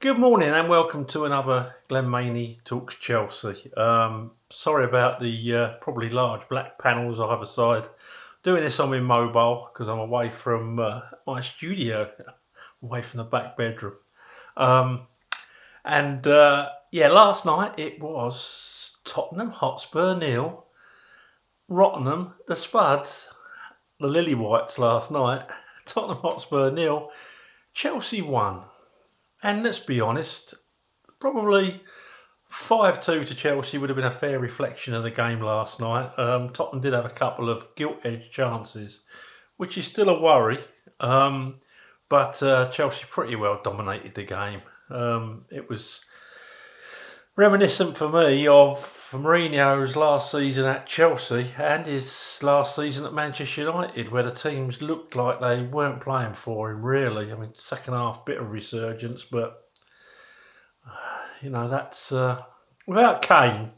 Good morning and welcome to another Glenn Maney Talks Chelsea. Sorry about the probably large black panels either side. Doing this on my mobile because I'm away from my studio, away from the back bedroom. Last night it was Tottenham Hotspur 0, Rottenham, the Spuds, the Lily Whites last night, Tottenham Hotspur 0, Chelsea 1. And let's be honest, probably 5-2 to Chelsea would have been a fair reflection of the game last night. Tottenham did have a couple of gilt-edged chances, which is still a worry. But Chelsea pretty well dominated the game. It was reminiscent for me of Mourinho's last season at Chelsea and his last season at Manchester United, where the teams looked like they weren't playing for him, really. I mean, second half, bit of resurgence, but that's without Kane,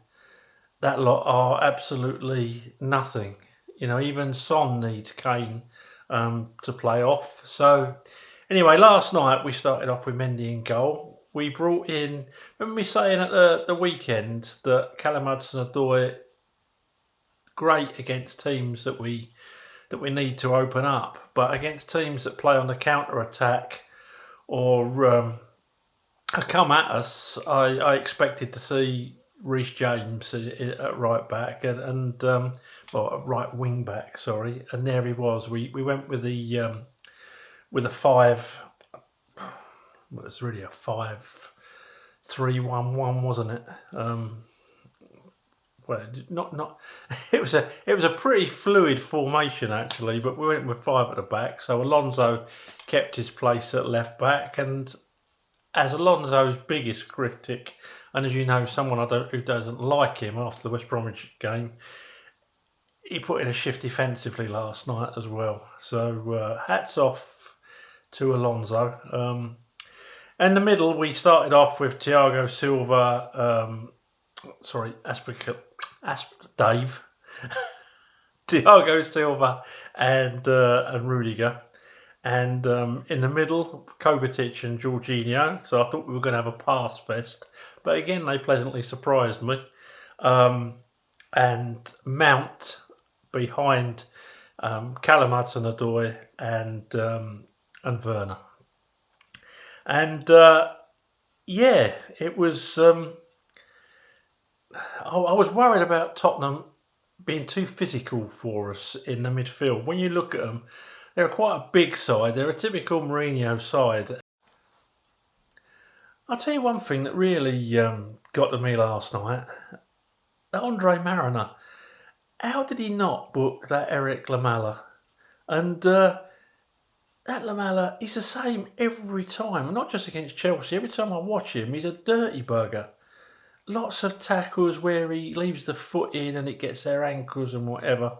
that lot are absolutely nothing. Even Son needs Kane to play off. So, anyway, last night we started off with Mendy in goal. We brought in, remember me saying at the weekend that Callum Hudson-Odoi great against teams that we need to open up, but against teams that play on the counter attack or come at us, I expected to see Reece James at right back and right wing back, sorry, and there he was. We went with a 5. Well, it's really a 5-3-1-1, wasn't it? Not. It was a pretty fluid formation actually, but we went with 5 at the back. So Alonso kept his place at left back, and as Alonso's biggest critic, and as you know, someone who doesn't like him after the West Bromwich game, he put in a shift defensively last night as well. So hats off to Alonso. In the middle, we started off with Thiago Silva. Dave. Thiago Silva and Rudiger. And in the middle, Kovacic and Jorginho. So I thought we were going to have a pass fest. But again, they pleasantly surprised me. And Mount behind Callum Hudson-Odoi and Werner. And it was. I was worried about Tottenham being too physical for us in the midfield. When you look at them, they're quite a big side. They're a typical Mourinho side. I'll tell you one thing that really got to me last night. That Andre Mariner. How did he not book that Eric Lamela? And that Lamela, he's the same every time. Not just against Chelsea. Every time I watch him, he's a dirty bugger. Lots of tackles where he leaves the foot in and it gets their ankles and whatever.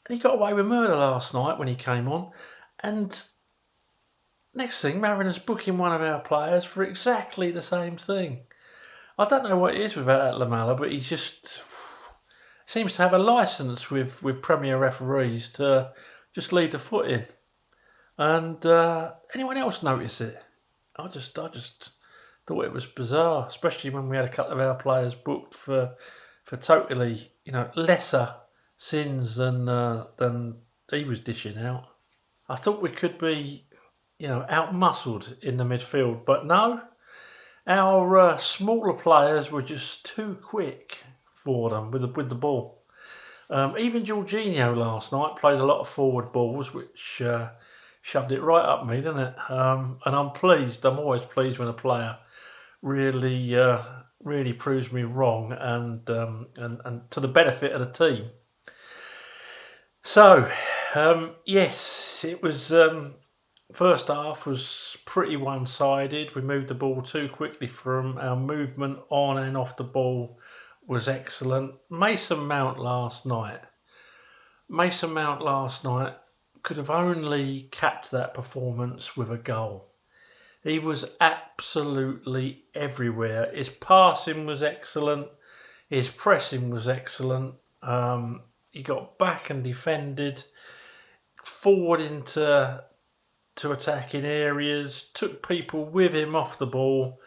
And he got away with murder last night when he came on. And next thing, Mariner's booking one of our players for exactly the same thing. I don't know what it is about that Lamela, but he just seems to have a licence with Premier referees to just leave the foot in. And anyone else notice it? I just thought it was bizarre, especially when we had a couple of our players booked for totally, lesser sins than he was dishing out. I thought we could be, out-muscled in the midfield, but no, our smaller players were just too quick for them with the ball. Even Jorginho last night played a lot of forward balls, which shoved it right up me, didn't it? And I'm pleased. I'm always pleased when a player really proves me wrong and to the benefit of the team. So, yes, it was. First half was pretty one-sided. We moved the ball too quickly from our movement on and off the ball was excellent. Mason Mount last night could have only capped that performance with a goal. He was absolutely everywhere. His passing was excellent. His pressing was excellent. He got back and defended, forward into to attacking areas, took people with him off the ball,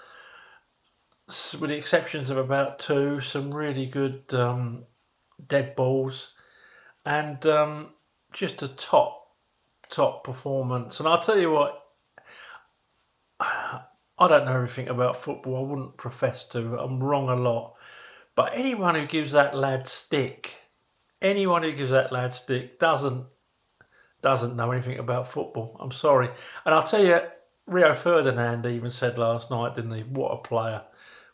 with the exceptions of about two, some really good dead balls, and just a top performance. And I'll tell you what, I don't know everything about football. I wouldn't profess to. I'm wrong a lot. But anyone who gives that lad stick, doesn't know anything about football. I'm sorry. And I'll tell you, Rio Ferdinand even said last night, didn't he? What a player.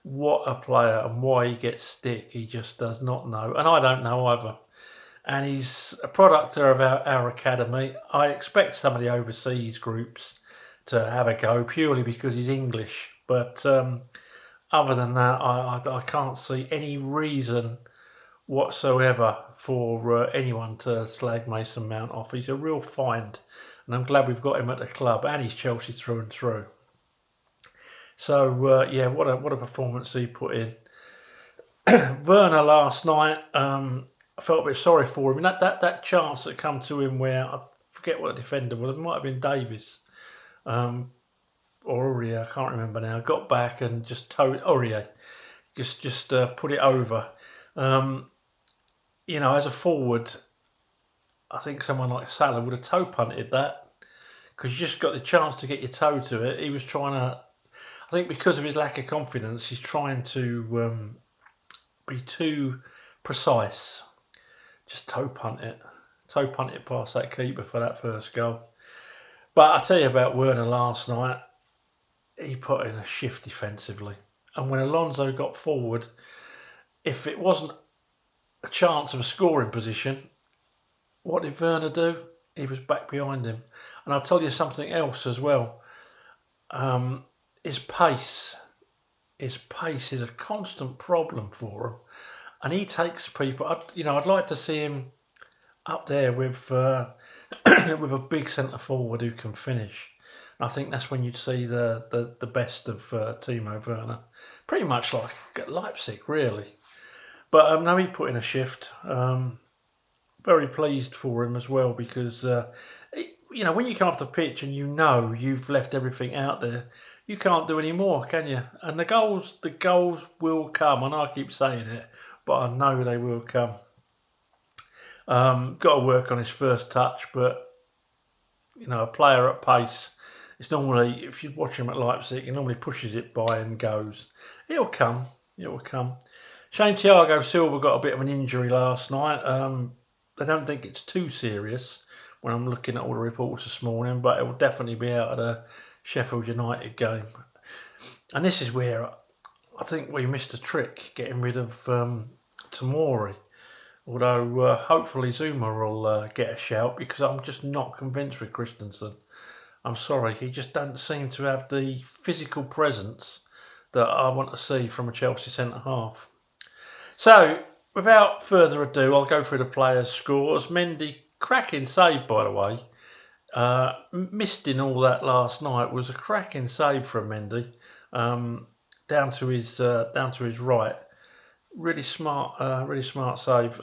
What a player, and why he gets stick, he just does not know. And I don't know either. And he's a product of our academy. I expect some of the overseas groups to have a go purely because he's English. But other than that, I can't see any reason whatsoever for anyone to slag Mason Mount off. He's a real find, and I'm glad we've got him at the club, and he's Chelsea through and through. So yeah, what a performance he put in. Werner last night, I felt a bit sorry for him. And that chance that come to him where I forget what the defender was, it might have been Davies. Or Aurier, I can't remember now. Got back and just towed Aurier, just put it over. As a forward, I think someone like Salah would have toe punted that because you just got the chance to get your toe to it. He was trying to, I think because of his lack of confidence, he's trying to be too precise. Just toe punt it past that keeper for that first goal. But I tell you about Werner last night, he put in a shift defensively. And when Alonso got forward, if it wasn't a chance of a scoring position, what did Werner do? He was back behind him. And I'll tell you something else as well. His pace is a constant problem for him. And he takes people, I'd like to see him up there with with a big centre forward who can finish. I think that's when you'd see the best of Timo Werner. Pretty much like Leipzig, really. But no, he put in a shift. Very pleased for him as well because, when you come off the pitch and you've left everything out there, you can't do any more, can you? And the goals will come, and I keep saying it, but I know they will come. Got to work on his first touch, but, a player at pace, it's normally, if you watch him at Leipzig, he normally pushes it by and goes. It'll come. Shame Thiago Silva got a bit of an injury last night. I don't think it's too serious when I'm looking at all the reports this morning, but it will definitely be out of the Sheffield United game. And this is where I think we missed a trick, getting rid of Tomori. Although hopefully Zuma will get a shout, because I'm just not convinced with Christensen. I'm sorry, he just doesn't seem to have the physical presence that I want to see from a Chelsea centre-half. So, without further ado, I'll go through the players' scores. Mendy, cracking save, by the way. Missed in all that last night, was a cracking save from Mendy, down to his right. Really smart save.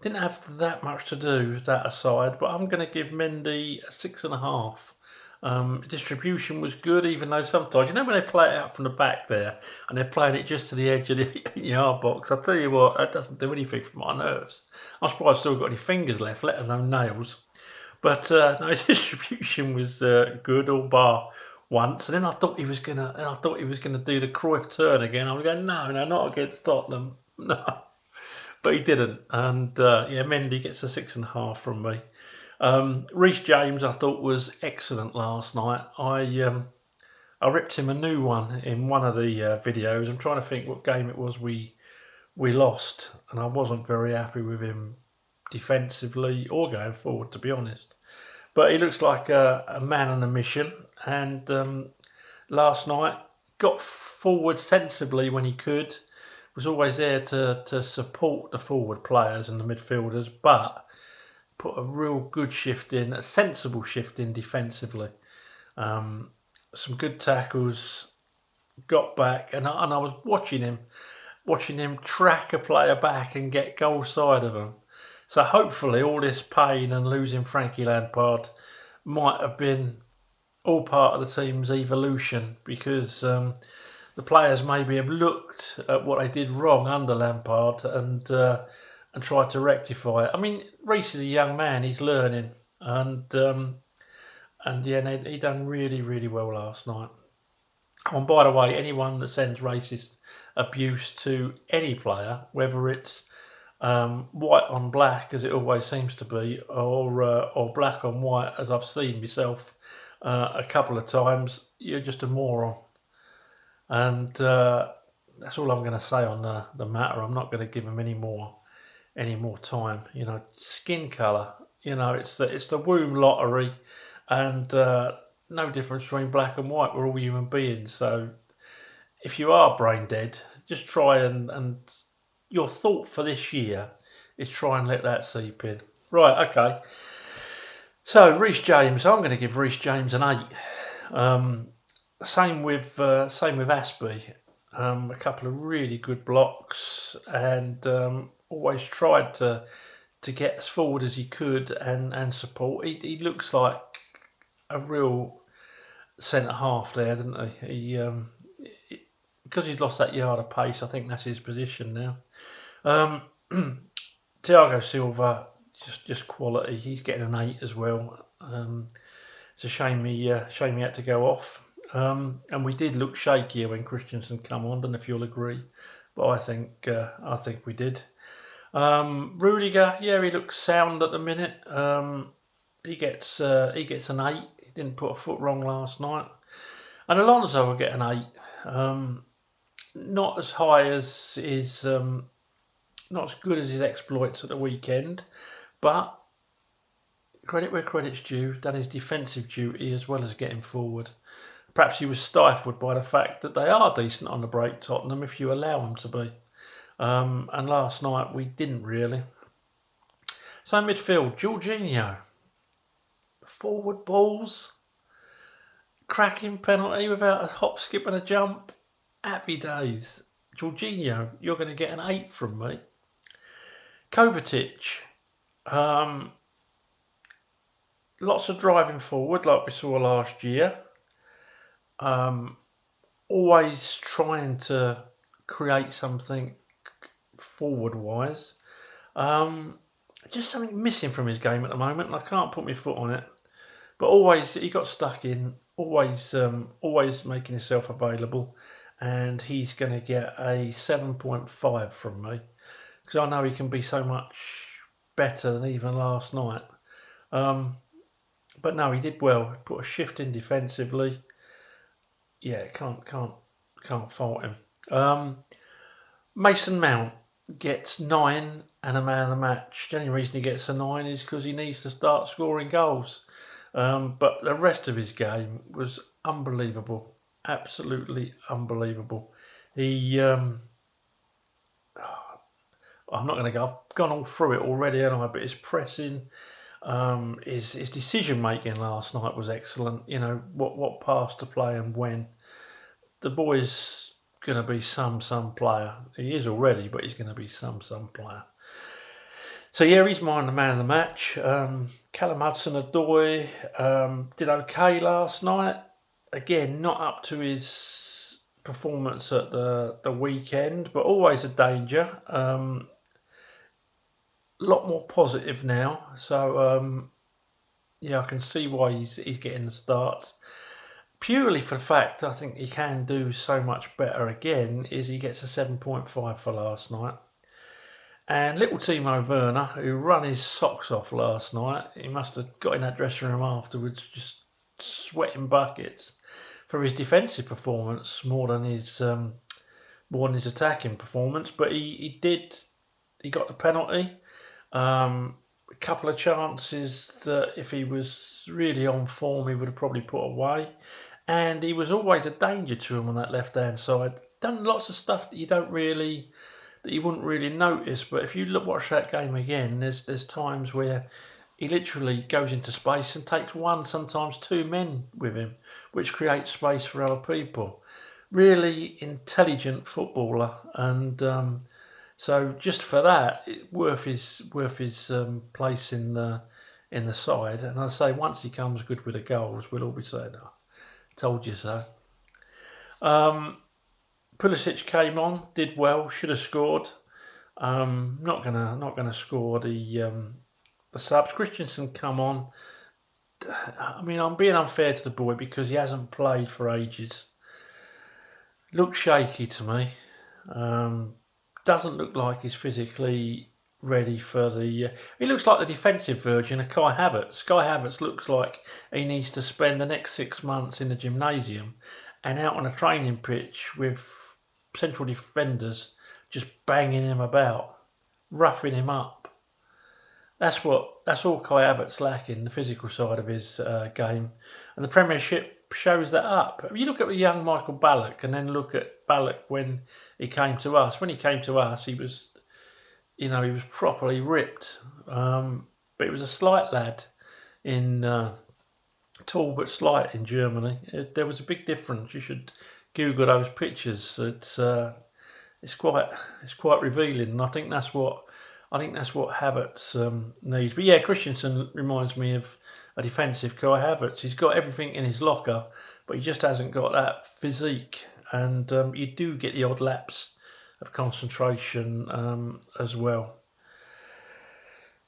Didn't have that much to do with that aside, but I'm going to give Mendy a 6.5. Distribution was good, even though sometimes, when they play it out from the back there and they're playing it just to the edge of the 8-yard box, I'll tell you what, that doesn't do anything for my nerves. I'm surprised I've still got any fingers left, let alone nails. But no, his distribution was good, all bar once, and then I thought he was gonna do the Cruyff turn again. I was going, no, not against Tottenham, no. But he didn't, and Mendy gets a 6.5 from me. Reece James, I thought, was excellent last night. I ripped him a new one in one of the videos. I'm trying to think what game it was we lost, and I wasn't very happy with him defensively or going forward, to be honest. But he looks like a man on a mission, and last night got forward sensibly when he could. Was always there to support the forward players and the midfielders, but put a real good shift in, a sensible shift in defensively. Some good tackles, got back, and I was watching him track a player back and get goal side of him. So hopefully all this pain and losing Frankie Lampard might have been all part of the team's evolution because the players maybe have looked at what they did wrong under Lampard and tried to rectify it. I mean, Reece is a young man; he's learning, and yeah, he done really well last night. Oh, and by the way, anyone that sends racist abuse to any player, whether it's white on black, as it always seems to be, or black on white, as I've seen myself a couple of times, you're just a moron. And that's all I'm going to say on the matter. I'm not going to give him any more time. You know, skin colour. You know, it's the womb lottery, and no difference between black and white. We're all human beings. So if you are brain dead, just try and your thought for this year is try and let that seep in. Right, okay. So Reece James, I'm going to give Reece James an 8. Same with Aspie. A couple of really good blocks and always tried to get as forward as he could and support. He looks like a real centre half there, doesn't he? Because he's lost that yard of pace, I think that's his position now. Thiago Silva, just quality. He's getting an 8 as well. It's a shame he had to go off. And we did look shakier when Christensen come on. I don't know if you'll agree, but I think we did. Rudiger, yeah, he looks sound at the minute. He gets an 8. He didn't put a foot wrong last night. And Alonso will get an 8. Not as high as his, not as good as his exploits at the weekend, but credit where credit's due. Done his defensive duty as well as getting forward. Perhaps he was stifled by the fact that they are decent on the break, Tottenham, if you allow them to be. And last night we didn't really. So midfield, Jorginho. Forward balls. Cracking penalty without a hop, skip and a jump. Happy days. Jorginho, you're going to get an 8 from me. Kovacic. Lots of driving forward like we saw last year. Always trying to create something forward-wise. Just something missing from his game at the moment, and I can't put my foot on it. But always, he got stuck in, always making himself available, and he's going to get a 7.5 from me, because I know he can be so much better than even last night. But no, he did well. He put a shift in defensively. Yeah, can't fault him. Mason Mount gets 9 and a man of the match. The only reason he gets a 9 is because he needs to start scoring goals. But the rest of his game was unbelievable. Absolutely unbelievable. He, I'm not going to go. I've gone all through it already, haven't I? But his pressing, his decision making last night was excellent. You know what pass to play and when. The boy's going to be some player. He is already, but he's going to be some player. So yeah, he's mine, the man of the match. Callum Hudson-Odoi did okay last night. Again, not up to his performance at the weekend, but always a danger. A lot more positive now. So yeah, I can see why he's getting the starts. Purely for the fact I think he can do so much better again is he gets a 7.5 for last night. And little Timo Werner, who ran his socks off last night, he must have got in that dressing room afterwards just sweating buckets for his defensive performance more than his attacking performance. But he got the penalty. A couple of chances that if he was really on form, he would have probably put away. And he was always a danger to him on that left-hand side. Done lots of stuff that you wouldn't really notice. But if you watch that game again, there's times where he literally goes into space and takes one, sometimes two men with him, which creates space for other people. Really intelligent footballer, and so just for that, worth his place in the in the side. And I say once he comes good with the goals, we'll all be saying, "Oh, told you so." Pulisic came on, did well, should have scored. Not gonna score the subs. Christensen come on. I mean, I'm being unfair to the boy because he hasn't played for ages. Looks shaky to me. Doesn't look like he's physically ready for the. He looks like the defensive version of Kai Havertz. Kai Havertz looks like he needs to spend the next 6 months in the gymnasium and out on a training pitch with central defenders just banging him about, roughing him up. That's all Kai Havertz lacking, the physical side of his game, and the Premiership shows that up. You look at the young Michael Ballack, and then look at Ballack when he came to us. When he came to us, he was properly ripped, but he was a slight lad in tall but slight in Germany. There was a big difference. You should Google those pictures. It's quite revealing, and I think that's what Havertz needs. But yeah, Christensen reminds me of a defensive Kai Havertz. He's got everything in his locker, but he just hasn't got that physique. And you do get the odd lapse of concentration as well.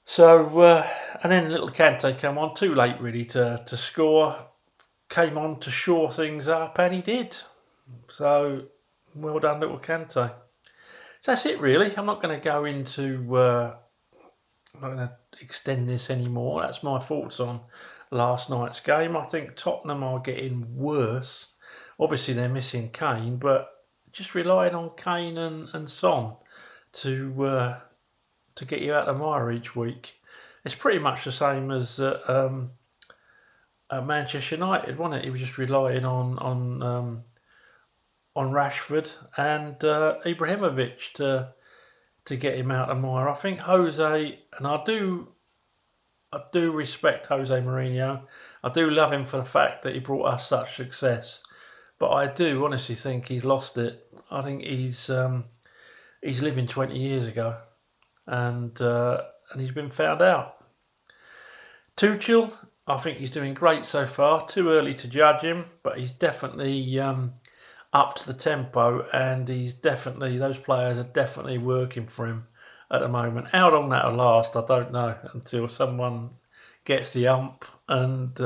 So, and then little Kante came on too late really to score. Came on to shore things up, and he did. So, well done, little Kante. So that's it really. I'm not going to go into, I'm not going to extend this anymore. That's my thoughts on last night's game. I think Tottenham are getting worse. Obviously they're missing Kane, but just relying on Kane and Son to get you out of the mire each week. It's pretty much the same as at Manchester United, wasn't it? He was just relying on Rashford and Ibrahimovic to get him out of mire. I think Jose, and I do respect Jose Mourinho. I do love him for the fact that he brought us such success, but I do honestly think he's lost it. I think he's living 20 years ago, and he's been found out. Tuchel, I think he's doing great so far. Too early to judge him, but he's definitely up to the tempo, and those players are definitely working for him at the moment. How long that'll last, I don't know, until someone gets the ump and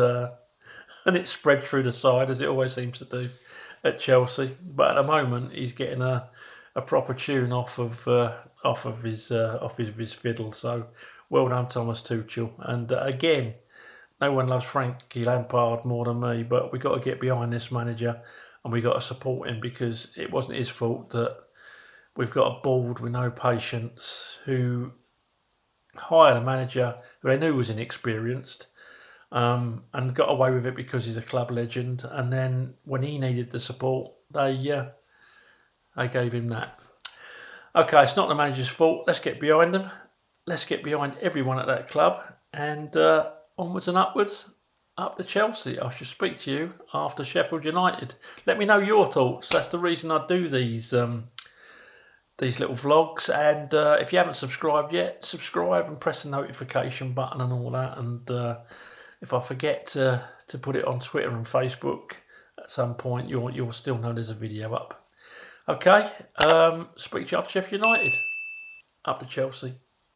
it's spread through the side as it always seems to do at Chelsea. But at the moment, he's getting a proper tune off of his fiddle. So well done, Thomas Tuchel. And again, no one loves Frankie Lampard more than me, but we've got to get behind this manager. And we got to support him because it wasn't his fault that we've got a board with no patience who hired a manager who they knew was inexperienced and got away with it because he's a club legend. And then when he needed the support, they gave him that. Okay, it's not the manager's fault. Let's get behind them. Let's get behind everyone at that club and onwards and upwards. Up to Chelsea. I should speak to you after Sheffield United. Let me know your thoughts. That's the reason I do these little vlogs. And if you haven't subscribed yet, subscribe and press the notification button and all that. And if I forget to put it on Twitter and Facebook at some point, you'll still know there's a video up. Okay. Speak to you after Sheffield United. Up to Chelsea.